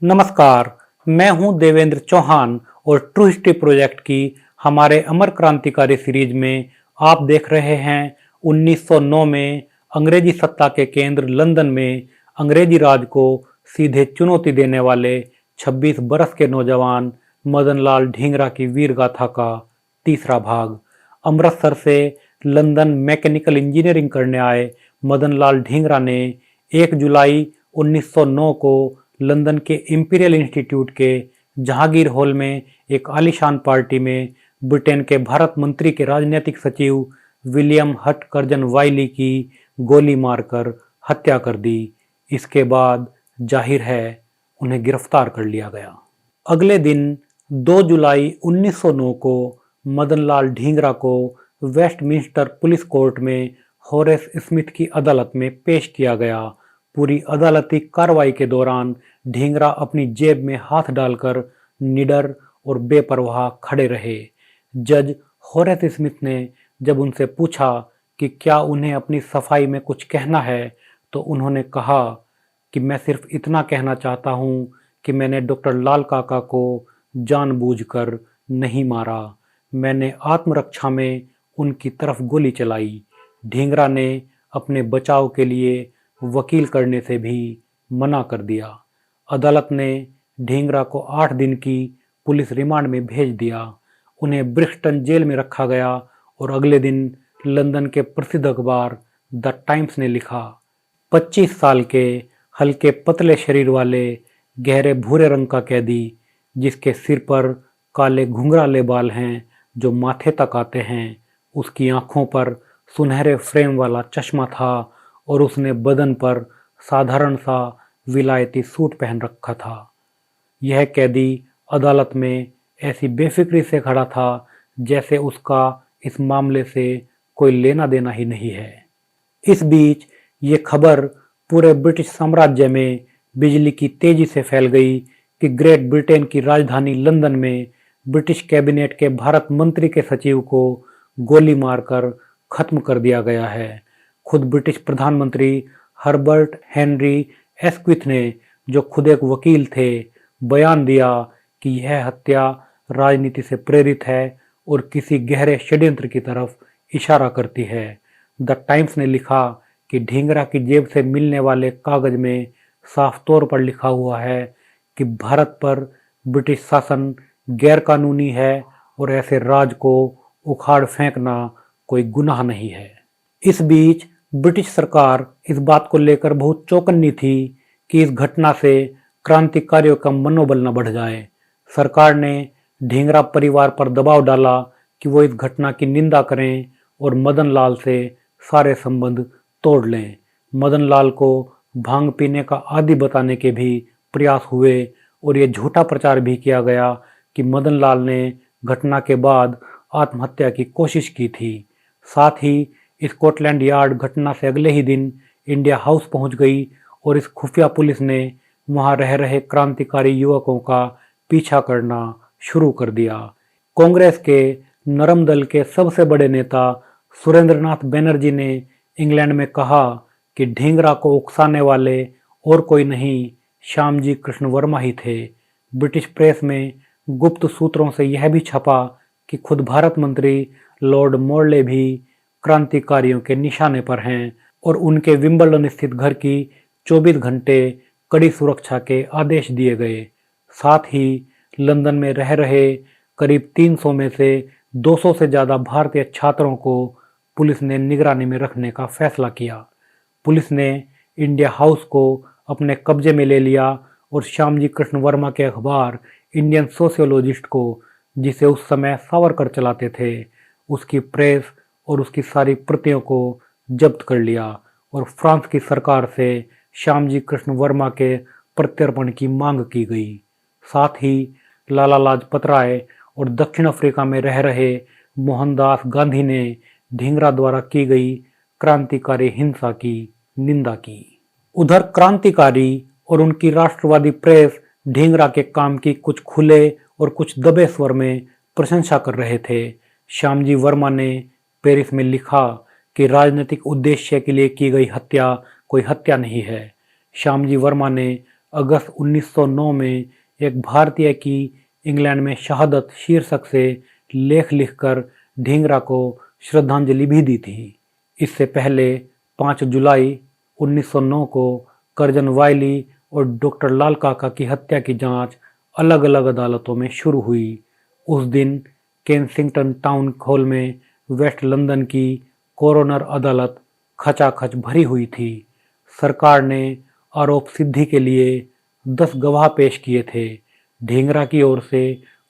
नमस्कार, मैं हूं देवेंद्र चौहान और ट्रू हिस्ट्री प्रोजेक्ट की हमारे अमर क्रांतिकारी सीरीज में आप देख रहे हैं 1909 में अंग्रेजी सत्ता के केंद्र लंदन में अंग्रेजी राज को सीधे चुनौती देने वाले 26 बरस के नौजवान मदनलाल ढींगरा की वीर गाथा का तीसरा भाग। अमृतसर से लंदन मैकेनिकल इंजीनियरिंग करने आए मदनलाल ढींगरा ने 1 जुलाई 1909 को लंदन के इंपीरियल इंस्टीट्यूट के जहांगीर हॉल में एक आलीशान पार्टी में ब्रिटेन के भारत मंत्री के राजनीतिक सचिव विलियम हट कर्जन वाइली की गोली मारकर हत्या कर दी। इसके बाद जाहिर है उन्हें गिरफ्तार कर लिया गया। अगले दिन 2 जुलाई 1909 को मदनलाल ढींगरा को वेस्टमिंस्टर पुलिस कोर्ट में होरेस स्मिथ की अदालत में पेश किया गया। पूरी अदालती कार्रवाई के दौरान ढींगरा अपनी जेब में हाथ डालकर निडर और बेपरवाह खड़े रहे। जज होरेस स्मिथ ने जब उनसे पूछा कि क्या उन्हें अपनी सफाई में कुछ कहना है, तो उन्होंने कहा कि मैं सिर्फ इतना कहना चाहता हूं कि मैंने डॉक्टर लाल काका को जानबूझकर नहीं मारा, मैंने आत्मरक्षा में उनकी तरफ गोली चलाई। ढींगरा ने अपने बचाव के लिए वकील करने से भी मना कर दिया। अदालत ने ढींगरा को 8 दिन की पुलिस रिमांड में भेज दिया। उन्हें ब्रिक्सटन जेल में रखा गया और अगले दिन लंदन के प्रसिद्ध अखबार द टाइम्स ने लिखा, 25 साल के हल्के पतले शरीर वाले गहरे भूरे रंग का कैदी जिसके सिर पर काले घुंघराले बाल हैं जो माथे तक आते हैं, उसकी आंखों पर सुनहरे फ्रेम वाला चश्मा था और उसने बदन पर साधारण सा विलायती सूट पहन रखा था। यह कैदी अदालत में ऐसी बेफिक्री से खड़ा था जैसे उसका इस मामले से कोई लेना देना ही नहीं है। इस बीच ये खबर पूरे ब्रिटिश साम्राज्य में बिजली की तेजी से फैल गई कि ग्रेट ब्रिटेन की राजधानी लंदन में ब्रिटिश कैबिनेट के भारत मंत्री के सचिव को गोली मारकर खत्म कर दिया गया है। खुद ब्रिटिश प्रधानमंत्री हर्बर्ट हेनरी एस्क्विथ ने, जो खुद एक वकील थे, बयान दिया कि यह हत्या राजनीति से प्रेरित है और किसी गहरे षड्यंत्र की तरफ इशारा करती है। द टाइम्स ने लिखा कि ढींगरा की जेब से मिलने वाले कागज में साफ तौर पर लिखा हुआ है कि भारत पर ब्रिटिश शासन गैर कानूनी है और ऐसे राज को उखाड़ फेंकना कोई गुनाह नहीं है। इस बीच ब्रिटिश सरकार इस बात को लेकर बहुत चौकन्नी थी कि इस घटना से क्रांतिकारियों का मनोबल न बढ़ जाए। सरकार ने ढींगरा परिवार पर दबाव डाला कि वो इस घटना की निंदा करें और मदनलाल से सारे संबंध तोड़ लें। मदनलाल को भांग पीने का आदी बताने के भी प्रयास हुए और ये झूठा प्रचार भी किया गया कि मदनलाल ने घटना के बाद आत्महत्या की कोशिश की थी। साथ ही स्कॉटलैंड यार्ड घटना से अगले ही दिन इंडिया हाउस पहुंच गई और इस खुफिया पुलिस ने वहां रह रहे क्रांतिकारी युवकों का पीछा करना शुरू कर दिया। कांग्रेस के नरम दल के सबसे बड़े नेता सुरेंद्रनाथ बनर्जी ने इंग्लैंड में कहा कि ढींगरा को उकसाने वाले और कोई नहीं, श्यामजी कृष्ण वर्मा ही थे। ब्रिटिश प्रेस में गुप्त सूत्रों से यह भी छपा कि खुद भारत मंत्री लॉर्ड मॉर्ले भी क्रांतिकारियों के निशाने पर हैं और उनके विंबलडन स्थित घर की 24 घंटे कड़ी सुरक्षा के आदेश दिए गए। साथ ही लंदन में रह रहे करीब 300 में से 200 से ज़्यादा भारतीय छात्रों को पुलिस ने निगरानी में रखने का फैसला किया। पुलिस ने इंडिया हाउस को अपने कब्जे में ले लिया और श्यामजी कृष्ण वर्मा के अखबार इंडियन सोशियोलॉजिस्ट को, जिसे उस समय सावरकर चलाते थे, उसकी प्रेस और उसकी सारी प्रतियों को जब्त कर लिया और फ्रांस की सरकार से श्यामजी कृष्ण वर्मा के प्रत्यर्पण की मांग की गई। साथ ही लाला लाजपत राय और दक्षिण अफ्रीका में रह रहे मोहनदास गांधी ने ढींगरा द्वारा की गई क्रांतिकारी हिंसा की निंदा की। उधर क्रांतिकारी और उनकी राष्ट्रवादी प्रेस ढींगरा के काम की कुछ खुले और कुछ दबे स्वर में प्रशंसा कर रहे थे। श्यामजी वर्मा ने पेरिस में लिखा कि राजनीतिक उद्देश्य के लिए की गई हत्या कोई हत्या नहीं है। श्यामजी वर्मा ने अगस्त 1909 में एक भारतीय की इंग्लैंड में शहादत शीर्षक से लेख लिखकर ढींगरा को श्रद्धांजलि भी दी थी। इससे पहले 5 जुलाई 1909 को कर्जन वायली और डॉक्टर लाल काका की हत्या की जांच अलग अलग अदालतों में शुरू हुई। उस दिन केंसिंगटन टाउन हॉल में वेस्ट लंदन की कोरोनर अदालत खचाखच भरी हुई थी। सरकार ने आरोप सिद्धि के लिए 10 गवाह पेश किए थे। ढींगरा की ओर से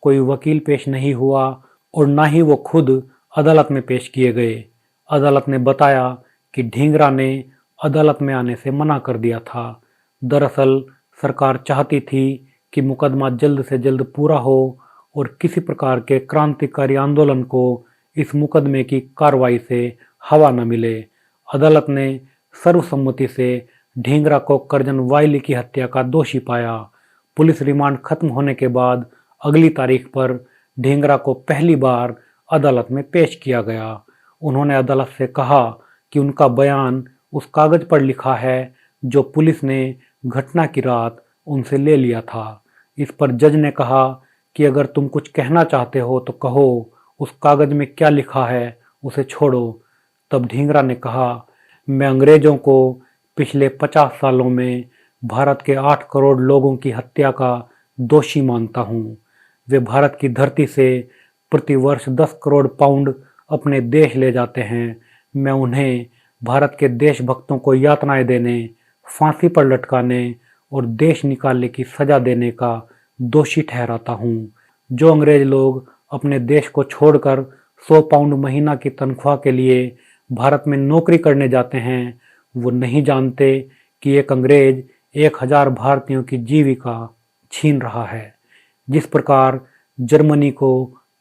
कोई वकील पेश नहीं हुआ और न ही वो खुद अदालत में पेश किए गए। अदालत ने बताया कि ढींगरा ने अदालत में आने से मना कर दिया था। दरअसल सरकार चाहती थी कि मुकदमा जल्द से जल्द पूरा हो और किसी प्रकार के क्रांतिकारी आंदोलन को इस मुकदमे की कार्रवाई से हवा न मिले। अदालत ने सर्वसम्मति से ढींगरा को कर्जन वायली की हत्या का दोषी पाया। पुलिस रिमांड खत्म होने के बाद अगली तारीख पर ढींगरा को पहली बार अदालत में पेश किया गया। उन्होंने अदालत से कहा कि उनका बयान उस कागज पर लिखा है जो पुलिस ने घटना की रात उनसे ले लिया था। इस पर जज ने कहा कि अगर तुम कुछ कहना चाहते हो तो कहो, उस कागज में क्या लिखा है उसे छोड़ो। तब ढींगरा ने कहा, मैं अंग्रेजों को पिछले 50 सालों में भारत के 8 करोड़ लोगों की हत्या का दोषी मानता हूँ। वे भारत की धरती से प्रति वर्ष 10 करोड़ पाउंड अपने देश ले जाते हैं। मैं उन्हें भारत के देशभक्तों को यातनाएं देने, फांसी पर लटकाने और देश निकालने की सजा देने का दोषी ठहराता हूँ। जो अंग्रेज लोग अपने देश को छोड़कर 100 पाउंड महीना की तनख्वाह के लिए भारत में नौकरी करने जाते हैं, वो नहीं जानते कि एक अंग्रेज 1000 भारतीयों की जीविका छीन रहा है। जिस प्रकार जर्मनी को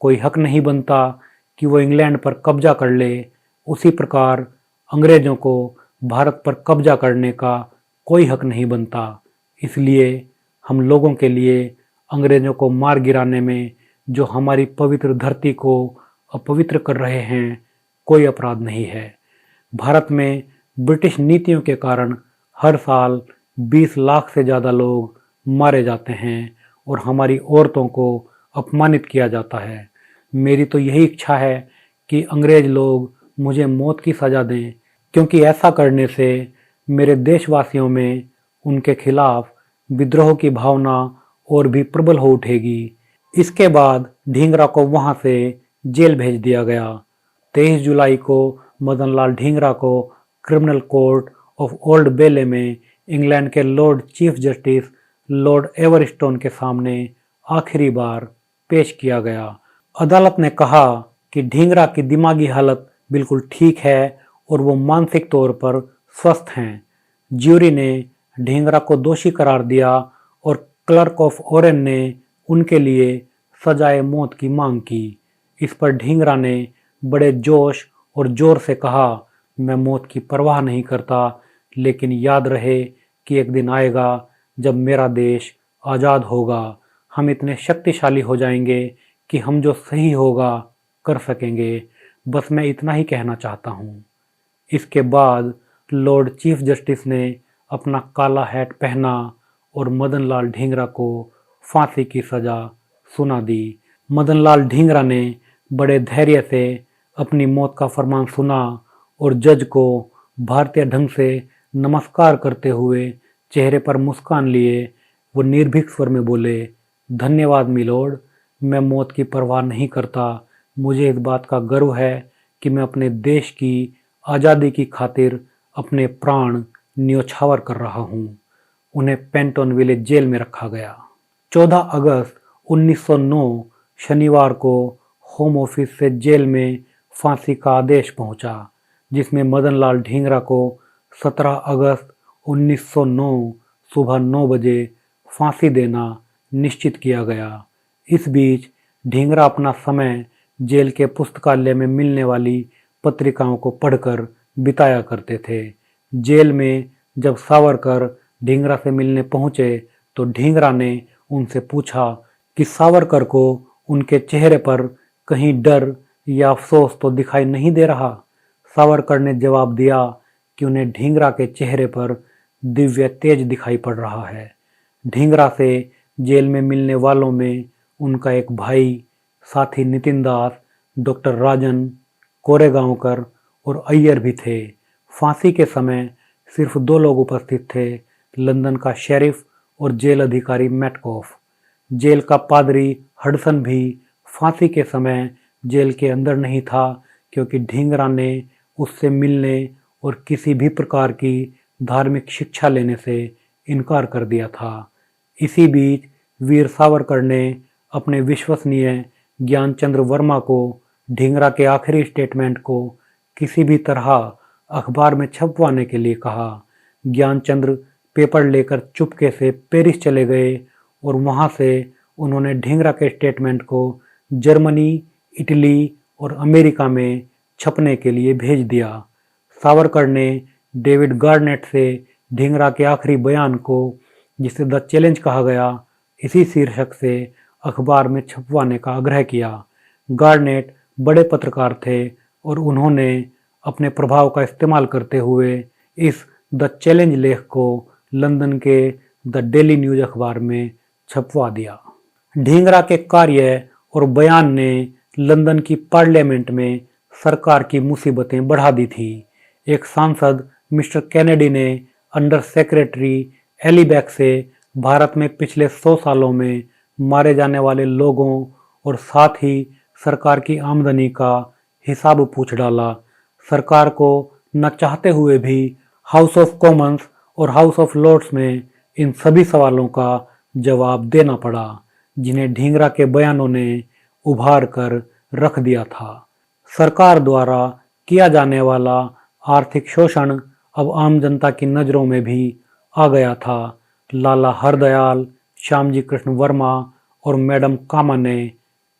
कोई हक नहीं बनता कि वो इंग्लैंड पर कब्जा कर ले, उसी प्रकार अंग्रेजों को भारत पर कब्जा करने का कोई हक नहीं बनता। इसलिए हम लोगों के लिए अंग्रेजों को मार गिराने में जो हमारी पवित्र धरती को अपवित्र कर रहे हैं, कोई अपराध नहीं है। भारत में ब्रिटिश नीतियों के कारण हर साल 20 लाख से ज़्यादा लोग मारे जाते हैं और हमारी औरतों को अपमानित किया जाता है। मेरी तो यही इच्छा है कि अंग्रेज लोग मुझे मौत की सज़ा दें, क्योंकि ऐसा करने से मेरे देशवासियों में उनके खिलाफ विद्रोह की भावना और भी प्रबल हो उठेगी। इसके बाद ढींगरा को वहां से जेल भेज दिया गया। 23 जुलाई को मदनलाल ढींगरा को क्रिमिनल कोर्ट ऑफ ओल्ड बेले में इंग्लैंड के Lord chief justice Lord Everstone के सामने आखिरी बार पेश किया गया। अदालत ने कहा कि ढींगरा की दिमागी हालत बिल्कुल ठीक है और वो मानसिक तौर पर स्वस्थ हैं। ज्यूरी ने ढींगरा को दोषी करार दिया और क्लर्क ऑफ ओरेन ने उनके लिए सजाए मौत की मांग की। इस पर ढींगरा ने बड़े जोश और जोर से कहा, मैं मौत की परवाह नहीं करता, लेकिन याद रहे कि एक दिन आएगा जब मेरा देश आज़ाद होगा। हम इतने शक्तिशाली हो जाएंगे कि हम जो सही होगा कर सकेंगे। बस मैं इतना ही कहना चाहता हूँ। इसके बाद लॉर्ड चीफ जस्टिस ने अपना काला हैट पहना और मदनलाल ढींगरा को फांसी की सज़ा सुना दी। मदनलाल ढींगरा ने बड़े धैर्य से अपनी मौत का फरमान सुना और जज को भारतीय ढंग से नमस्कार करते हुए चेहरे पर मुस्कान लिए वो निर्भीक स्वर में बोले, धन्यवाद मिलोड, मैं मौत की परवाह नहीं करता। मुझे इस बात का गर्व है कि मैं अपने देश की आज़ादी की खातिर अपने प्राण न्योछावर कर रहा हूँ। उन्हें पेंटन विलेज जेल में रखा गया। 14 अगस्त 1909 शनिवार को होम ऑफिस से जेल में फांसी का आदेश पहुंचा, जिसमें मदनलाल ढींगरा को 17 अगस्त 1909 सुबह 9 बजे फांसी देना निश्चित किया गया। इस बीच ढींगरा अपना समय जेल के पुस्तकालय में मिलने वाली पत्रिकाओं को पढ़कर बिताया करते थे। जेल में जब सावरकर ढींगरा से मिलने पहुंचे तो ढींगरा ने उनसे पूछा कि सावरकर को उनके चेहरे पर कहीं डर या अफसोस तो दिखाई नहीं दे रहा। सावरकर ने जवाब दिया कि उन्हें ढींगरा के चेहरे पर दिव्य तेज दिखाई पड़ रहा है। ढींगरा से जेल में मिलने वालों में उनका एक भाई, साथी नितिन दास, डॉक्टर राजन, कोरेगांवकर और अय्यर भी थे। फांसी के समय सिर्फ 2 लोग उपस्थित थे, लंदन का शेरिफ और जेल अधिकारी मैटकॉफ। जेल का पादरी हडसन भी फांसी के समय जेल के अंदर नहीं था, क्योंकि ढींगरा ने उससे मिलने और किसी भी प्रकार की धार्मिक शिक्षा लेने से इनकार कर दिया था। इसी बीच वीर सावरकर ने अपने विश्वसनीय ज्ञानचंद्र वर्मा को ढींगरा के आखिरी स्टेटमेंट को किसी भी तरह अखबार में छपवाने के लिए कहा। ज्ञानचंद्र पेपर लेकर चुपके से पेरिस चले गए और वहां से उन्होंने ढींगरा के स्टेटमेंट को जर्मनी, इटली और अमेरिका में छपने के लिए भेज दिया। सावरकर ने डेविड गार्नेट से ढींगरा के आखिरी बयान को, जिसे द चैलेंज कहा गया, इसी शीर्षक से अखबार में छपवाने का आग्रह किया। गार्नेट बड़े पत्रकार थे और उन्होंने अपने प्रभाव का इस्तेमाल करते हुए इस द चैलेंज लेख को लंदन के द डेली न्यूज अखबार में छपवा दिया। ढींगरा के कार्य और बयान ने लंदन की पार्लियामेंट में सरकार की मुसीबतें बढ़ा दी थी। एक सांसद मिस्टर कैनेडी ने अंडर सेक्रेटरी एलिबैक से भारत में पिछले 100 सालों में मारे जाने वाले लोगों और साथ ही सरकार की आमदनी का हिसाब पूछ डाला। सरकार को न चाहते हुए भी हाउस ऑफ कॉमन्स और हाउस ऑफ लॉर्ड्स में इन सभी सवालों का जवाब देना पड़ा, जिन्हें ढींगरा के बयानों ने उभार कर रख दिया था। सरकार द्वारा किया जाने वाला आर्थिक शोषण अब आम जनता की नज़रों में भी आ गया था। लाला हरदयाल, श्यामजी कृष्ण वर्मा और मैडम कामा ने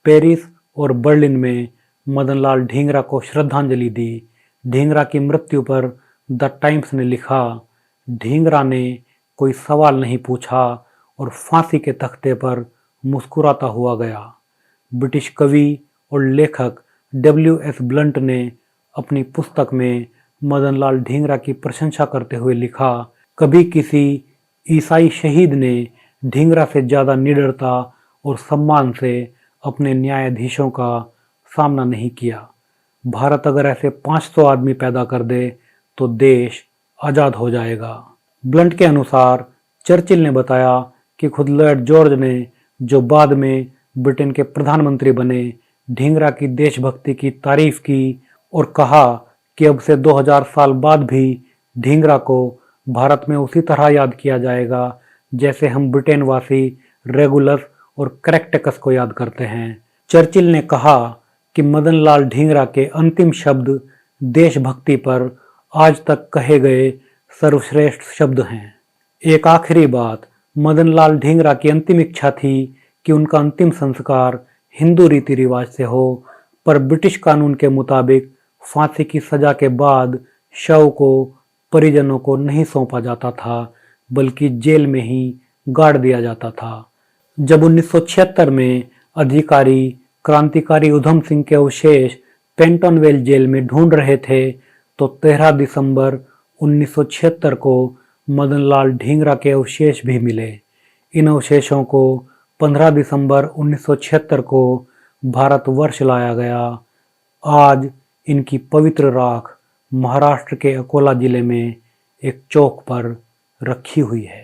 पेरिस और बर्लिन में मदनलाल ढींगरा को श्रद्धांजलि दी। ढींगरा की मृत्यु पर द टाइम्स ने लिखा, ढींगरा ने कोई सवाल नहीं पूछा और फांसी के तख्ते पर मुस्कुराता हुआ गया। ब्रिटिश कवि और लेखक W.S. ब्लंट ने अपनी पुस्तक में मदनलाल ढींगरा की प्रशंसा करते हुए लिखा, कभी किसी ईसाई शहीद ने ढींगरा से ज़्यादा निडरता और सम्मान से अपने न्यायाधीशों का सामना नहीं किया। भारत अगर ऐसे 500 आदमी पैदा कर दे तो देश आज़ाद हो जाएगा। ब्लंट के अनुसार चर्चिल ने बताया कि खुद लॉर्ड जॉर्ज ने, जो बाद में ब्रिटेन के प्रधानमंत्री बने, ढींगरा की देशभक्ति की तारीफ की और कहा कि अब से 2000 साल बाद भी ढींगरा को भारत में उसी तरह याद किया जाएगा जैसे हम ब्रिटेन वासी रेगुलस और क्रैकटस को याद करते हैं। चर्चिल ने कहा कि मदनलाल ढींगरा के अंतिम शब्द देशभक्ति पर आज तक कहे गए सर्वश्रेष्ठ शब्द हैं। एक आखिरी बात, मदनलाल ढींगरा की अंतिम इच्छा थी कि उनका अंतिम संस्कार हिंदू रीति रिवाज से हो, पर ब्रिटिश कानून के मुताबिक फांसी की सजा के बाद शव को परिजनों को नहीं सौंपा जाता था, बल्कि जेल में ही गाड़ दिया जाता था। जब 1976 में अधिकारी क्रांतिकारी उधम सिंह के अवशेष पेंटनवेल जेल में ढूंढ रहे थे तो 13 दिसंबर 1976 को मदनलाल ढींगरा के अवशेष भी मिले। इन अवशेषों को 15 दिसंबर 1976 को भारतवर्ष लाया गया। आज इनकी पवित्र राख महाराष्ट्र के अकोला जिले में एक चौक पर रखी हुई है।